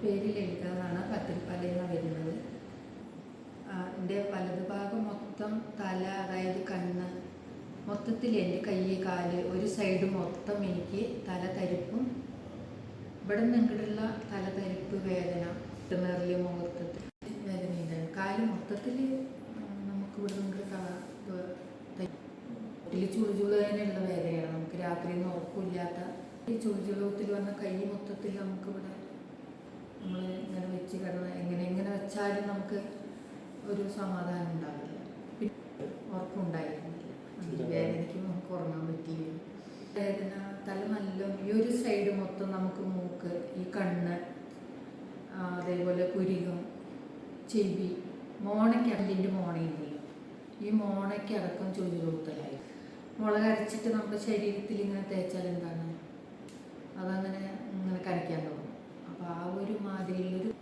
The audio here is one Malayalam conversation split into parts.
പേര് ലളിത എന്നാണ്, പത്തിരിപ്പാലയെന്നാണ് വരുന്നത്. എൻ്റെ വലത് ഭാഗം മൊത്തം തല, അതായത് കണ്ണ്, മൊത്തത്തിൽ എൻ്റെ കൈ, കാല്, ഒരു സൈഡ് മൊത്തം എനിക്ക് തല തരിപ്പും, ഇവിടെ നിന്ന് ഇങ്ങോട്ടുള്ള തല തരിപ്പ്, വേദന, നേറിൽ മുഹൂർത്തത്തിൽ വേദനയുണ്ടായിരുന്നു. കാല് മൊത്തത്തിൽ നമുക്ക് ഇവിടെ നിന്ന് ചുളിചുളതിനുള്ള വേദനയാണ്. നമുക്ക് രാത്രിയൊന്നും ഉറക്കമില്ലാത്ത ഈ ചുളിചുളത്തിൽ വന്ന കൈ മൊത്തത്തിൽ നമുക്കിവിടെ നമ്മൾ ഇങ്ങനെ വെച്ച് കിടന്ന് എങ്ങനെ വെച്ചാലും നമുക്ക് ഒരു സമാധാനം ഉണ്ടാവില്ല. ഉറപ്പുണ്ടായിരുന്നില്ല. വേദനയ്ക്ക് നമുക്ക് ഉറങ്ങാൻ പറ്റിയില്ല. വേദന തല നല്ല, ഈ ഒരു സൈഡ് മൊത്തം നമുക്ക് മൂക്ക്, ഈ കണ്ണ്, അതേപോലെ പുരികം, ചെവി, മോണയ്ക്ക്, അല്ലിൻ്റെ മോണയില്ല, ഈ മോണയ്ക്കടക്കം ചുളിചുളുത്തലായി. മുളക് അരച്ചിട്ട് നമ്മുടെ ശരീരത്തിൽ ഇങ്ങനെ തേച്ചാൽ എന്താണ്, അതങ്ങനെ ഇങ്ങനെ കരയ്ക്കാൻ തോന്നും. അപ്പോൾ ആ ഒരു മാതിരിയുള്ളൊരു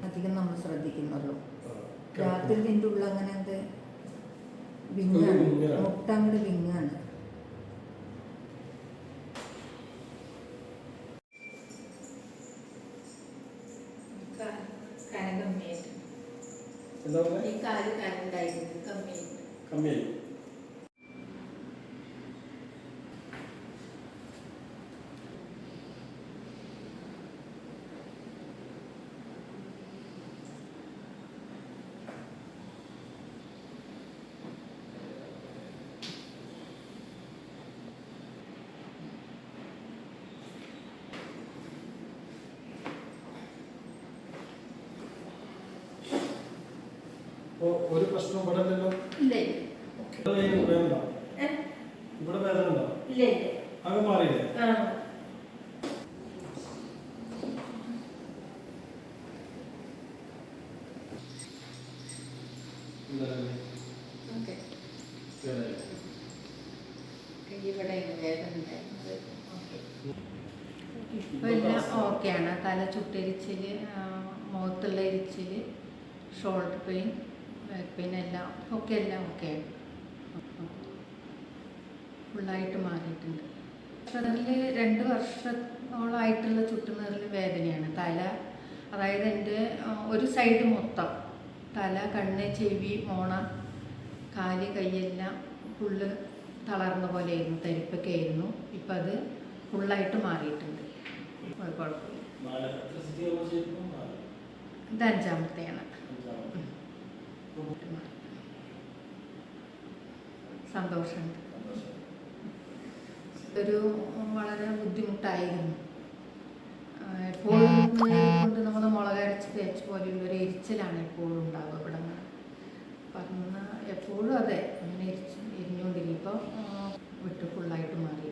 അധികം നമ്മൾ ശ്രദ്ധിക്കുന്നുള്ളൂ. രാത്രി ഇതിൻ്റെ ഉള്ളിൽ അങ്ങനെ എന്ത് വിങ്ങാണ്, മുട്ട അങ്ങോട്ട് വിങ്ങാണ്. ഈ കാല് കരണ്ടായിരുന്നു, കമ്മിയായി. ഒരു പ്രശ്നം ഇവിടെ ഇല്ലല്ലോ. ഇവിടെ വേദന ഉണ്ടോ? അത് മാറിയില്ലേ? ഇപ്പം എല്ലാം ഓക്കെയാണ്. തല ചുട്ടരിച്ചിൽ, മുഖത്തുള്ള എരിച്ചിൽ, ഷോൾഡർ പെയിൻ, ബാക്ക് പെയിൻ എല്ലാം ഓക്കെയാണ്. ഫുള്ളായിട്ട് മാറിയിട്ടുണ്ട്. അതിൽ 2 വർഷത്തോളമായിട്ടുള്ള ചുട്ടുനീറൽ വേദനയാണ്. തല, അതായത് എൻ്റെ ഒരു സൈഡ് മൊത്തം തല, കണ്ണ്, ചെവി, മോണ, കാല്, കൈയെല്ലാം ഫുള്ള് തളർന്ന പോലെയായിരുന്നു, തരിപ്പൊക്കെ ആയിരുന്നു. ഇപ്പം അത് ഫുള്ളായിട്ട് മാറിയിട്ടുണ്ട്. കുഴപ്പമില്ല. ഇത് 5ാമത്തെയാണ്. സന്തോഷമുണ്ട്. ഒരു വളരെ ബുദ്ധിമുട്ടായിരുന്നു. എപ്പോഴും കൊണ്ട് നമ്മൾ മുളകരച്ച് തേച്ച് പോലെയുള്ളൊരു എരിച്ചിലാണ് എപ്പോഴും ഉണ്ടാവുക. ഇവിടെ പറഞ്ഞാൽ എപ്പോഴും അതെ, അങ്ങനെ എരിഞ്ഞുകൊണ്ടിരിക്കും. ഇപ്പോൾ വിട്ട് ഫുള്ളായിട്ട് മാറി.